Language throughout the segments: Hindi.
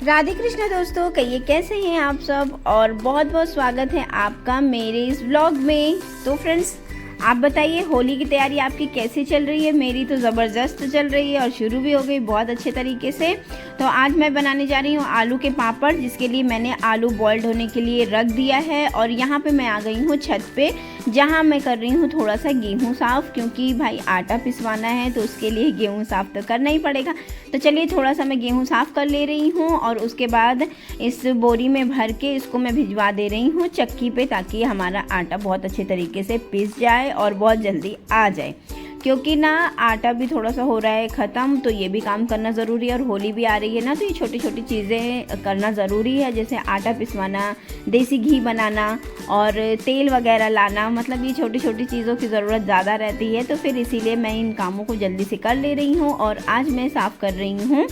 राधे कृष्णा दोस्तों, कहिए कैसे हैं आप सब। और बहुत बहुत स्वागत है आपका मेरे इस व्लॉग में। तो फ्रेंड्स, आप बताइए होली की तैयारी आपकी कैसी चल रही है। मेरी तो ज़बरदस्त चल रही है और शुरू भी हो गई बहुत अच्छे तरीके से। तो आज मैं बनाने जा रही हूँ आलू के पापड़, जिसके लिए मैंने आलू बॉइल्ड होने के लिए रख दिया है। और यहाँ पे मैं आ गई हूँ छत पे, जहाँ मैं कर रही हूँ थोड़ा सा गेहूँ साफ़, क्योंकि भाई आटा पिसवाना है तो उसके लिए गेहूँ साफ़ तो करना ही पड़ेगा। तो चलिए थोड़ा सा मैं गेहूँ साफ़ कर ले रही हूँ और उसके बाद इस बोरी में भर के इसको मैं भिजवा दे रही हूँ चक्की पे, ताकि हमारा आटा बहुत अच्छे तरीके से पिस जाए और बहुत जल्दी आ जाए। क्योंकि ना आटा भी थोड़ा सा हो रहा है ख़त्म, तो ये भी काम करना ज़रूरी है। और होली भी आ रही है ना, तो ये छोटी छोटी चीज़ें करना ज़रूरी है, जैसे आटा पिसवाना, देसी घी बनाना और तेल वगैरह लाना। मतलब ये छोटी छोटी चीज़ों की ज़रूरत ज़्यादा रहती है, तो फिर इसीलिए मैं इन कामों को जल्दी से कर ले रही हूँ। और आज मैं साफ़ कर रही हूँ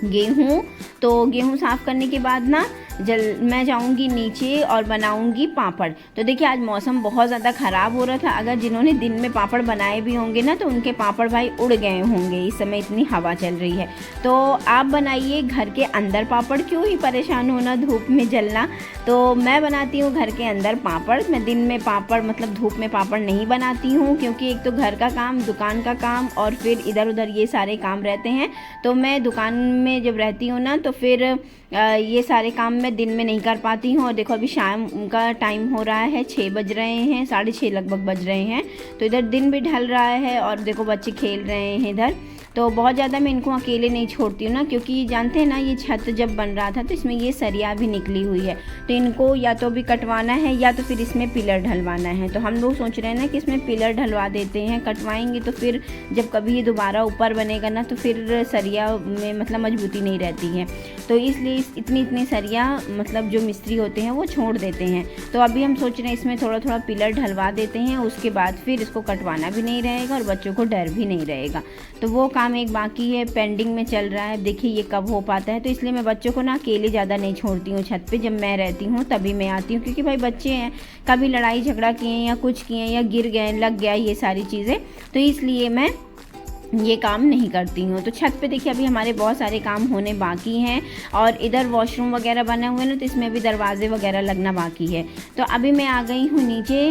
गेहूँ। तो गेहूँ साफ़ करने के बाद ना मैं जाऊंगी नीचे और बनाऊंगी पापड़। तो देखिए आज मौसम बहुत ज़्यादा ख़राब हो रहा था। अगर जिन्होंने दिन में पापड़ बनाए भी होंगे ना, तो उनके पापड़ भाई उड़ गए होंगे, इस समय इतनी हवा चल रही है। तो आप बनाइए घर के अंदर पापड़, क्यों ही परेशान होना धूप में जलना। तो मैं बनाती हूँ घर के अंदर पापड़। मैं दिन में पापड़ मतलब धूप में पापड़ नहीं बनाती हूँ, क्योंकि एक तो घर का काम, दुकान का काम और फिर इधर उधर ये सारे काम रहते हैं। तो मैं दुकान में जब रहती हूँ ना, तो फिर ये सारे काम मैं दिन में नहीं कर पाती हूँ। और देखो अभी शाम का टाइम हो रहा है, 6 बज रहे हैं, 6:30 लगभग बज रहे हैं। तो इधर दिन भी ढल रहा है और देखो बच्चे खेल रहे हैं इधर। तो बहुत ज़्यादा मैं इनको अकेले नहीं छोड़ती हूँ ना, क्योंकि जानते हैं ना ये छत जब बन रहा था तो इसमें ये सरिया भी निकली हुई है। तो इनको या तो भी कटवाना है या तो फिर इसमें पिलर ढलवाना है। तो हम लोग सोच रहे हैं ना कि इसमें पिलर ढलवा देते हैं। कटवाएंगे तो फिर जब कभी ये दोबारा ऊपर बनेगा ना, तो फिर सरिया में मतलब मजबूती नहीं रहती है। तो इसलिए इतनी इतनी सरिया मतलब जो मिस्त्री होते हैं वो छोड़ देते हैं। तो अभी हम सोच रहे हैं इसमें थोड़ा थोड़ा पिलर ढलवा देते हैं, उसके बाद फिर इसको कटवाना भी नहीं रहेगा और बच्चों को डर भी नहीं रहेगा। तो वो काम एक बाकी है, पेंडिंग में चल रहा है। देखिए ये कब हो पाता है। तो इसलिए मैं बच्चों को ना अकेले ज़्यादा नहीं छोड़ती हूँ छत पे। जब मैं रहती हूँ तभी मैं आती हूँ, क्योंकि भाई बच्चे हैं, कभी लड़ाई झगड़ा किए या कुछ किए या गिर गए, लग गया, ये सारी चीज़ें। तो इसलिए मैं ये काम नहीं करती हूँ। तो छत पे देखिए अभी हमारे बहुत सारे काम होने बाकी हैं। और इधर वॉशरूम वगैरह बने हुए हैं ना, तो इसमें भी दरवाजे वगैरह लगना बाकी है। तो अभी मैं आ गई हूँ नीचे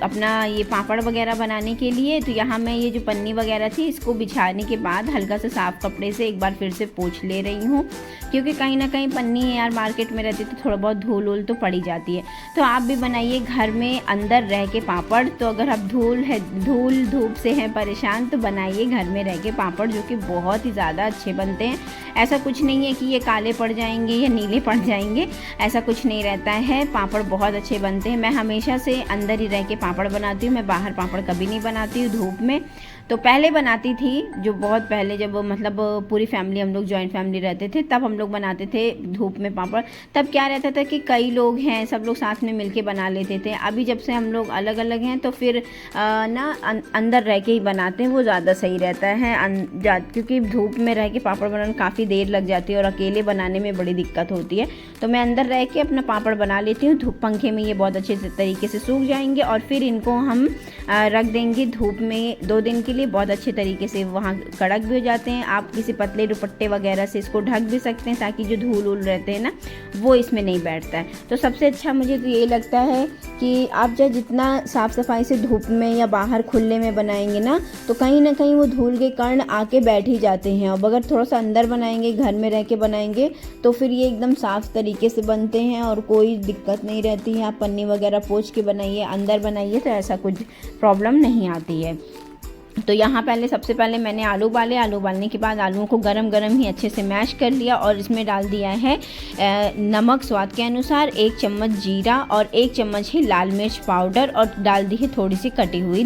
अपना ये पापड़ वगैरह बनाने के लिए। तो यहाँ मैं ये जो पन्नी वगैरह थी, इसको बिछाने के बाद हल्का सा साफ़ कपड़े से एक बार फिर से पोंछ ले रही हूँ, क्योंकि कहीं ना कहीं पन्नी है यार, मार्केट में रहती तो थोड़ा बहुत धूल वूल तो पड़ी जाती है। तो आप भी बनाइए घर में अंदर रह के पापड़। तो अगर आप धूल धूप से हैं परेशान, तो बनाइए घर में रह के पापड़, जो कि बहुत ही ज़्यादा अच्छे बनते हैं। ऐसा कुछ नहीं है कि ये काले पड़ जाएंगे या नीले पड़ जाएंगे, ऐसा कुछ नहीं रहता है। पापड़ बहुत अच्छे बनते हैं। मैं हमेशा से अंदर ही रह के पापड़ बनाती हूँ, मैं बाहर पापड़ कभी नहीं बनाती हूँ धूप में। तो पहले बनाती थी, जो बहुत पहले जब मतलब पूरी फैमिली, हम लोग जॉइंट फैमिली रहते थे, तब हम लोग बनाते थे धूप में पापड़। तब क्या रहता था कि कई लोग हैं, सब लोग साथ में मिलके बना लेते थे। अभी जब से हम लोग अलग अलग हैं, तो फिर अंदर रह के ही बनाते हैं, वो ज़्यादा सही रहता है। क्योंकि धूप में रह के पापड़ बनाने काफ़ी देर लग जाती है और अकेले बनाने में बड़ी दिक्कत होती है। तो मैं अंदर रह के अपना पापड़ बना लेती हूँ। धूप पंखे में ये बहुत अच्छे तरीके से सूख जाएंगे और फिर इनको हम रख देंगे धूप में 2 दिन के लिए। बहुत अच्छे तरीके से वहाँ कड़क भी हो जाते हैं। आप किसी पतले दुपट्टे वगैरह से इसको ढक भी सकते हैं, ताकि जो धूल वूल रहते हैं ना, वो इसमें नहीं बैठता है। तो सबसे अच्छा मुझे तो ये लगता है कि आप चाहे जितना साफ़ सफाई से धूप में या बाहर खुले में बनाएंगे ना, तो कहीं ना कहीं वो धूल के कण आके बैठ ही जाते हैं। और अगर थोड़ा सा अंदर बनाएंगे, घर में रह के बनाएंगे, तो फिर ये एकदम साफ़ तरीके से बनते हैं और कोई दिक्कत नहीं रहती है। आप पन्नी वगैरह पोंछ के बनाइए, अंदर बनाइए, तो ऐसा कुछ प्रॉब्लम नहीं आती है। तो यहाँ सबसे पहले मैंने आलू उबालने के बाद आलूओं को गरम गरम ही अच्छे से मैश कर लिया और इसमें डाल दिया है नमक स्वाद के अनुसार, 1 चम्मच जीरा और 1 चम्मच ही लाल मिर्च पाउडर, और डाल दी है थोड़ी सी कटी हुई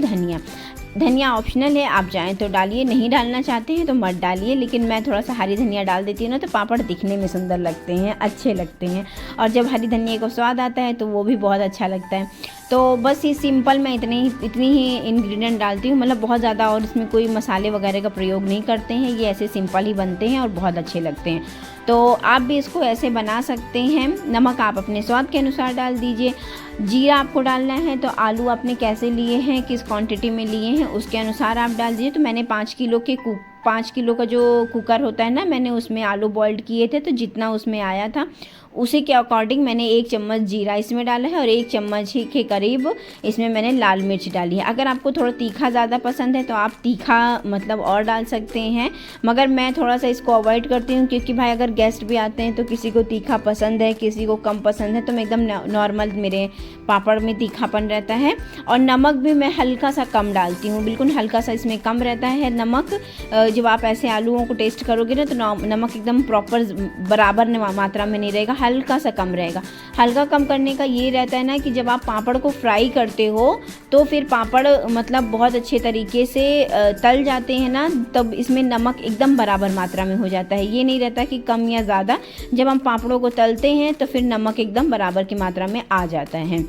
धनिया ऑप्शनल है, आप चाहें तो डालिए, नहीं डालना चाहते हैं तो मत डालिए। लेकिन मैं थोड़ा सा हरी धनिया डाल देती हूँ ना, तो पापड़ दिखने में सुंदर लगते हैं, अच्छे लगते हैं। और जब हरी धनिया को स्वाद आता है तो वो भी बहुत अच्छा लगता है। तो बस ये सिंपल मैं इतनी ही इंग्रेडिएंट डालती हूँ, मतलब बहुत ज़्यादा और इसमें कोई मसाले वगैरह का प्रयोग नहीं करते हैं। ये ऐसे सिंपल ही बनते हैं और बहुत अच्छे लगते हैं। तो आप भी इसको ऐसे बना सकते हैं। नमक आप अपने स्वाद के अनुसार डाल दीजिए। जीरा आपको डालना है, तो आलू आपने कैसे लिए हैं, किस क्वांटिटी में लिए हैं, उसके अनुसार आप डाल दीजिए। तो मैंने 5 किलो के 5 किलो का जो कुकर होता है ना, मैंने उसमें आलू बॉइल्ड किए थे, तो जितना उसमें आया था उसी के अकॉर्डिंग मैंने 1 चम्मच जीरा इसमें डाला है और 1 चम्मच ही के करीब इसमें मैंने लाल मिर्च डाली है। अगर आपको थोड़ा तीखा ज़्यादा पसंद है तो आप तीखा मतलब और डाल सकते हैं, मगर मैं थोड़ा सा इसको अवॉइड करती हूँ, क्योंकि भाई अगर गेस्ट भी आते हैं तो किसी को तीखा पसंद है, किसी को कम पसंद है, तो मैं एकदम नॉर्मल, मेरे पापड़ में तीखापन रहता है। और नमक भी मैं हल्का सा कम डालती हूँ, बिल्कुल हल्का सा इसमें कम रहता है नमक। जब आप ऐसे आलूओं को टेस्ट करोगे ना तो नमक एकदम प्रॉपर बराबर मात्रा में नहीं रहेगा, हल्का सा कम रहेगा। हल्का कम करने का ये रहता है ना कि जब आप पापड़ को फ्राई करते हो तो फिर पापड़ मतलब बहुत अच्छे तरीके से तल जाते हैं ना, तब इसमें नमक एकदम बराबर मात्रा में हो जाता है। ये नहीं रहता कि कम या ज़्यादा, जब हम पापड़ों को तलते हैं तो फिर नमक एकदम बराबर की मात्रा में आ जाता है।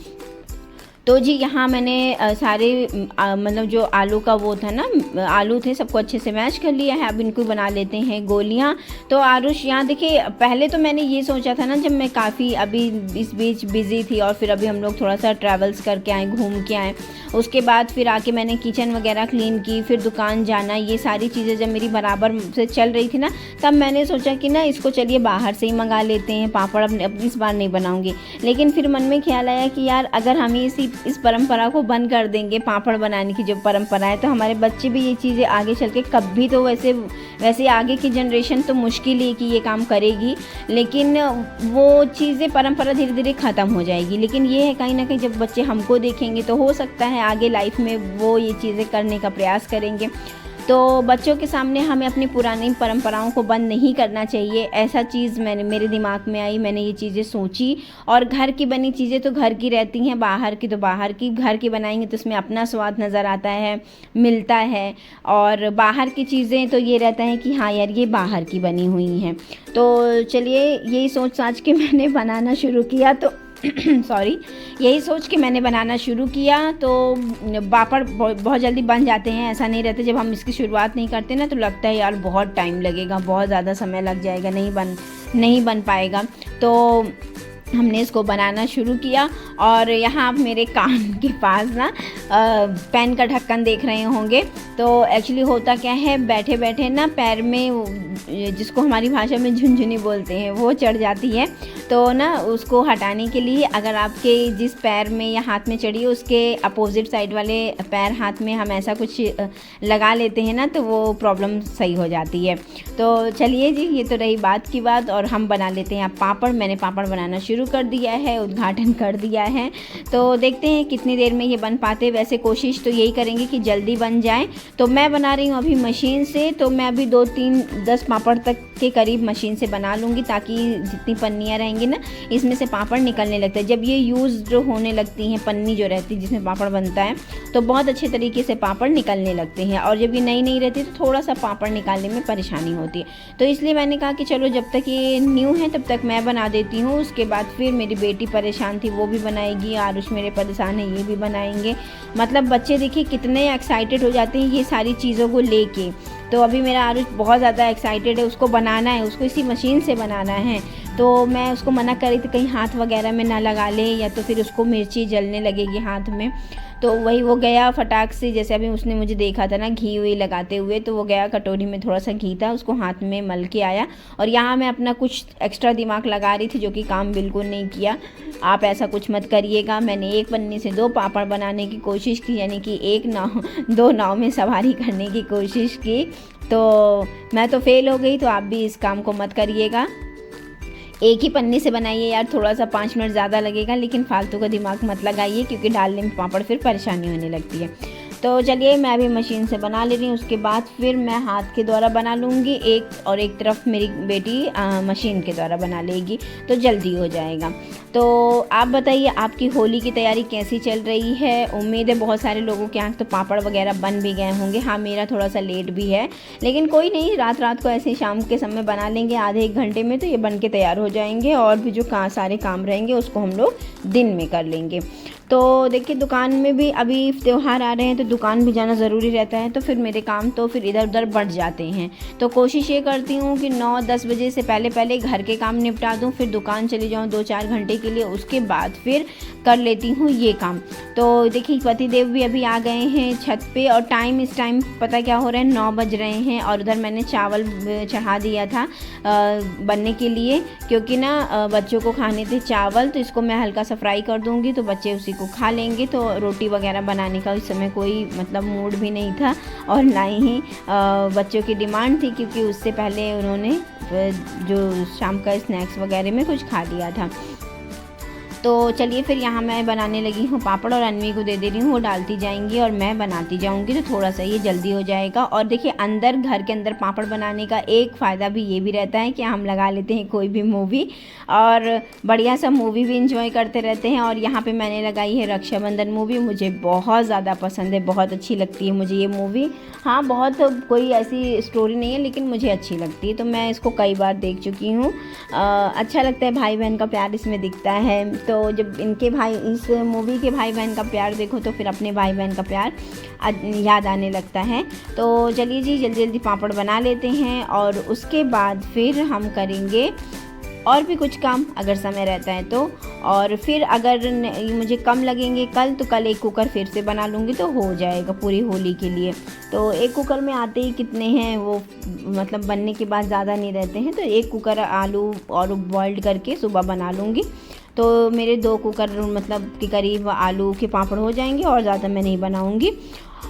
तो जी यहाँ मैंने सारे मतलब जो आलू का वो था ना, आलू थे, सबको अच्छे से मैश कर लिया है। अब इनको बना लेते हैं गोलियाँ। तो आरुष यहाँ देखिए, पहले तो मैंने ये सोचा था ना, जब मैं काफ़ी अभी इस बीच बिज़ी थी और फिर अभी हम लोग थोड़ा सा ट्रैवल्स करके आए, घूम के आए, उसके बाद फिर आके मैंने किचन वगैरह क्लीन की, फिर दुकान जाना, ये सारी चीज़ें जब मेरी बराबर से चल रही थी ना, तब मैंने सोचा कि ना इसको चलिए बाहर से ही मंगा लेते हैं, पापड़ अब इस बार नहीं बनाऊँगी। लेकिन फिर मन में ख्याल आया कि यार अगर हम इस परंपरा को बंद कर देंगे, पापड़ बनाने की जो परंपरा है, तो हमारे बच्चे भी ये चीज़ें आगे चल के कभी, तो वैसे आगे की जनरेशन तो मुश्किल है कि ये काम करेगी, लेकिन वो चीज़ें परंपरा धीरे धीरे ख़त्म हो जाएगी। लेकिन ये है कहीं ना कहीं जब बच्चे हमको देखेंगे तो हो सकता है आगे लाइफ में वो ये चीज़ें करने का प्रयास करेंगे। तो बच्चों के सामने हमें अपनी पुरानी परंपराओं को बंद नहीं करना चाहिए, ऐसा चीज़ मेरे दिमाग में आई, मैंने ये चीज़ें सोची। और घर की बनी चीज़ें तो घर की रहती हैं, बाहर की तो बाहर की। घर की बनाएंगे तो उसमें अपना स्वाद नज़र आता है, मिलता है, और बाहर की चीज़ें तो ये रहता है कि हाँ यार ये बाहर की बनी हुई हैं। तो चलिए यही सोच साच के मैंने बनाना शुरू किया, तो यही सोच के मैंने बनाना शुरू किया। तो पापड़ बहुत जल्दी बन जाते हैं, ऐसा नहीं रहता। जब हम इसकी शुरुआत नहीं करते ना तो लगता है यार बहुत टाइम लगेगा, बहुत ज़्यादा समय लग जाएगा, नहीं बन पाएगा। तो हमने इसको बनाना शुरू किया। और यहाँ आप मेरे कान के पास ना पैन का ढक्कन देख रहे होंगे। तो एक्चुअली होता क्या है, बैठे बैठे ना पैर में, जिसको हमारी भाषा में झुनझुनी बोलते हैं, वो चढ़ जाती है। तो ना उसको हटाने के लिए अगर आपके जिस पैर में या हाथ में चढ़ी है उसके अपोजिट साइड वाले पैर हाथ में हम ऐसा कुछ लगा लेते हैं ना, तो वो प्रॉब्लम सही हो जाती है। तो चलिए जी, ये तो रही बात की बात, और हम बना लेते हैं अब पापड़। मैंने पापड़ बनाना शुरू कर दिया है, उद्घाटन कर दिया है। तो देखते हैं कितनी देर में ये बन पाते। वैसे कोशिश तो यही करेंगे कि जल्दी बन जाए। तो मैं बना रही हूँ अभी मशीन से, तो मैं अभी 2-3-10 पापड़ तक के करीब मशीन से बना लूँगी, ताकि जितनी पन्नियाँ रहेंगी ना इसमें से पापड़ निकलने लगता है। जब ये यूज़ होने लगती हैं, पन्नी जो रहती है जिसमें पापड़ बनता है, तो बहुत अच्छे तरीके से पापड़ निकलने लगते हैं। और जब ये नई रहती है तो थोड़ा सा पापड़ निकालने में परेशानी होती है। तो इसलिए मैंने कहा कि चलो जब तक ये न्यू है तब तक मैं बना देती हूँ। उसके बाद फिर मेरी बेटी परेशान थी, वो भी बनाएगी, आरुष मेरे परेशान है, ये भी बनाएंगे। मतलब बच्चे देखिए कितने एक्साइटेड हो जाते हैं ये सारी चीज़ों को लेके। तो अभी मेरा आरुष बहुत ज़्यादा एक्साइटेड है, उसको बनाना है, उसको इसी मशीन से बनाना है। तो मैं उसको मना कर रही थी कहीं हाथ वगैरह में ना लगा ले, या तो फिर उसको मिर्ची जलने लगेगी हाथ में। तो वही वो गया फटाक से, जैसे अभी उसने मुझे देखा था ना घी वी लगाते हुए, तो वो गया कटोरी में थोड़ा सा घी था, उसको हाथ में मल के आया। और यहाँ मैं अपना कुछ एक्स्ट्रा दिमाग लगा रही थी, जो कि काम बिल्कुल नहीं किया। आप ऐसा कुछ मत करिएगा। मैंने एक पन्नी से 2 पापड़ बनाने की कोशिश की, यानी कि 2 नाव में सवारी करने की कोशिश की। तो मैं तो फेल हो गई, तो आप भी इस काम को मत करिएगा। एक ही पन्नी से बनाइए यार, थोड़ा सा 5 मिनट ज़्यादा लगेगा, लेकिन फालतू का दिमाग मत लगाइए, क्योंकि डालने में पापड़ फिर परेशानी होने लगती है। तो चलिए मैं अभी मशीन से बना ले रही हूँ, उसके बाद फिर मैं हाथ के द्वारा बना लूँगी एक तरफ मेरी बेटी मशीन के द्वारा बना लेगी, तो जल्दी हो जाएगा। तो आप बताइए आपकी होली की तैयारी कैसी चल रही है। उम्मीद है बहुत सारे लोगों के यहाँ तो पापड़ वगैरह बन भी गए होंगे। हाँ, मेरा थोड़ा सा लेट भी है, लेकिन कोई नहीं, रात को ऐसे शाम के समय बना लेंगे, आधे 1 घंटे में तो ये बन के तैयार हो जाएंगे। और भी जो सारे काम रहेंगे उसको हम लोग दिन में कर लेंगे। तो देखिए दुकान में भी अभी त्यौहार आ रहे हैं तो दुकान भी जाना ज़रूरी रहता है, तो फिर मेरे काम तो फिर इधर उधर बढ़ जाते हैं। तो कोशिश ये करती हूँ कि 9-10 बजे से पहले पहले घर के काम निपटा दूँ, फिर दुकान चली जाऊँ 2-4 घंटे के लिए, उसके बाद फिर कर लेती हूँ ये काम। तो देखिए पतिदेव भी अभी आ गए हैं छत पे, और टाइम इस टाइम पता क्या हो रहा है, 9 बज रहे हैं। और उधर मैंने चावल चढ़ा दिया था बनने के लिए, क्योंकि ना बच्चों को खाने थे चावल, तो इसको मैं हल्का सा फ्राई कर दूँगी तो बच्चे उसी को खा लेंगे। तो रोटी वगैरह बनाने का इस समय कोई मतलब मूड भी नहीं था, और ना ही बच्चों की डिमांड थी, क्योंकि उससे पहले उन्होंने जो शाम का स्नैक्स वगैरह में कुछ खा लिया था। तो चलिए फिर यहाँ मैं बनाने लगी हूँ पापड़, और अन्वी को दे दे रही हूँ, वो डालती जाएंगी और मैं बनाती जाऊँगी, तो थोड़ा सा ये जल्दी हो जाएगा। और देखिए अंदर घर के अंदर पापड़ बनाने का एक फ़ायदा भी ये भी रहता है कि हम लगा लेते हैं कोई भी मूवी, और बढ़िया सा मूवी भी इंजॉय करते रहते हैं। और यहाँ पर मैंने लगाई है रक्षाबंधन मूवी, मुझे बहुत ज़्यादा पसंद है, बहुत अच्छी लगती है मुझे ये मूवी। हाँ, बहुत कोई ऐसी स्टोरी नहीं है, लेकिन मुझे अच्छी लगती है, तो मैं इसको कई बार देख चुकी हूँ। अच्छा लगता है, भाई बहन का प्यार इसमें दिखता है। तो जब इनके भाई, इस मूवी के भाई बहन का प्यार देखो तो फिर अपने भाई बहन का प्यार याद आने लगता है। तो चलिए जी जल्दी जल्दी पापड़ बना लेते हैं, और उसके बाद फिर हम करेंगे और भी कुछ काम अगर समय रहता है तो। और फिर अगर मुझे कम लगेंगे कल, तो कल एक कुकर फिर से बना लूँगी तो हो जाएगा पूरी होली के लिए। तो एक कुकर में आते ही कितने हैं वो, मतलब बनने के बाद ज़्यादा नहीं रहते हैं, तो एक कुकर आलू और बॉइल्ड करके सुबह बना लूँगी, तो मेरे 2 कुकर मतलब के करीब आलू के पापड़ हो जाएंगे, और ज़्यादा मैं नहीं बनाऊँगी।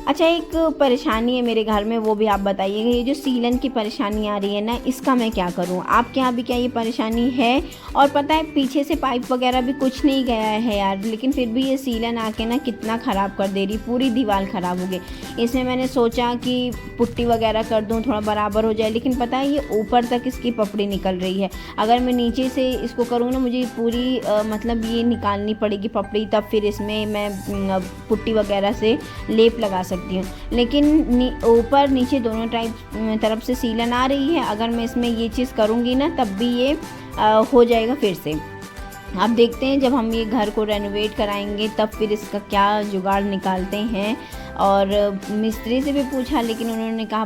अच्छा, एक परेशानी है मेरे घर में, वो भी आप बताइएगा। ये जो सीलन की परेशानी आ रही है ना, इसका मैं क्या करूँ? आपके यहाँ भी क्या ये परेशानी है? और पता है पीछे से पाइप वगैरह भी कुछ नहीं गया है यार, लेकिन फिर भी ये सीलन आके ना कितना ख़राब कर दे रही, पूरी दीवार ख़राब हो गई। इसमें मैंने सोचा कि पुट्टी वगैरह कर दूँ, थोड़ा बराबर हो जाए, लेकिन पता है ये ऊपर तक इसकी पपड़ी निकल रही है। अगर मैं नीचे से इसको करूँ ना, मुझे पूरी मतलब ये निकालनी पड़ेगी पपड़ी, तब फिर इसमें मैं पुट्टी वगैरह से लेप लगा सकती हूँ। लेकिन ऊपर नीचे दोनों तरफ से सीलन आ रही है। अगर मैं इसमें ये चीज़ करूँगी ना, तब भी ये हो जाएगा फिर से। अब देखते हैं जब हम ये घर को रेनोवेट कराएंगे तब फिर इसका क्या जुगाड़ निकालते हैं। और मिस्त्री से भी पूछा, लेकिन उन्होंने कहा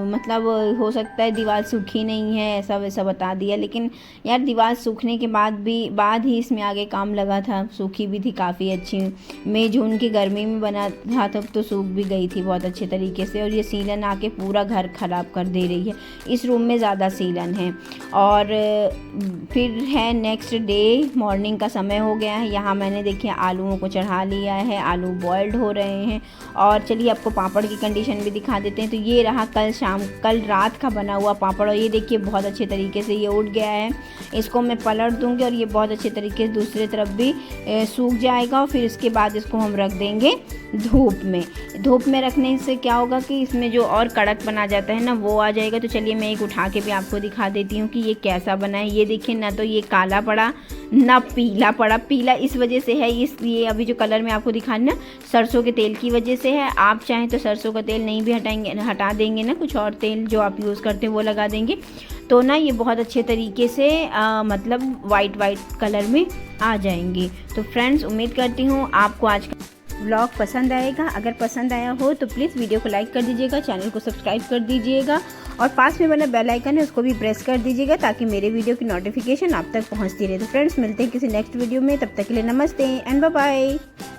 मतलब हो सकता है दीवार सूखी नहीं है, ऐसा वैसा बता दिया। लेकिन यार दीवार सूखने के बाद ही इसमें आगे काम लगा था, सूखी भी थी काफ़ी अच्छी। मई जून की गर्मी में बना था तब तो सूख भी गई थी बहुत अच्छे तरीके से। और ये सीलन आके पूरा घर ख़राब कर दे रही है, इस रूम में ज़्यादा सीलन है। और फिर है नेक्स्ट डे, मॉर्निंग का समय हो गया है। यहाँ मैंने देखिए आलूओं को चढ़ा लिया है, आलू बॉइल्ड हो रहे हैं। और चलिए आपको पापड़ की कंडीशन भी दिखा देते हैं। तो ये रहा कल रात का बना हुआ पापड़, और ये देखिए बहुत अच्छे तरीके से ये उठ गया है। इसको मैं पलट दूंगी और ये बहुत अच्छे तरीके से दूसरी तरफ भी सूख जाएगा। और फिर इसके बाद इसको हम रख देंगे धूप में। धूप में रखने से क्या होगा कि इसमें जो और कड़क बना जाता है ना, वो आ जाएगा। तो चलिए मैं एक उठा के भी आपको दिखा देती हूँ कि ये कैसा बना है। ये देखिए ना, तो ये काला पड़ा ना पीला पड़ा। पीला इस वजह से है, इसलिए अभी जो कलर मैं आपको दिखाना, सरसों के तेल की वजह से है। आप चाहें तो सरसों का तेल नहीं भी हटा देंगे ना, कुछ और तेल जो आप यूज़ करते हैं वो लगा देंगे, तो ना ये बहुत अच्छे तरीके से मतलब वाइट कलर में आ जाएंगी। तो फ्रेंड्स, उम्मीद करती हूँ आपको आज का व्लॉग पसंद आएगा। अगर पसंद आया हो तो प्लीज़ वीडियो को लाइक कर दीजिएगा, चैनल को सब्सक्राइब कर दीजिएगा, और पास में बना बेल आइकन है उसको भी प्रेस कर दीजिएगा, ताकि मेरे वीडियो की नोटिफिकेशन आप तक पहुंचती रहे। तो फ्रेंड्स, मिलते हैं किसी नेक्स्ट वीडियो में, तब तक के लिए नमस्ते एंड बाय बाय।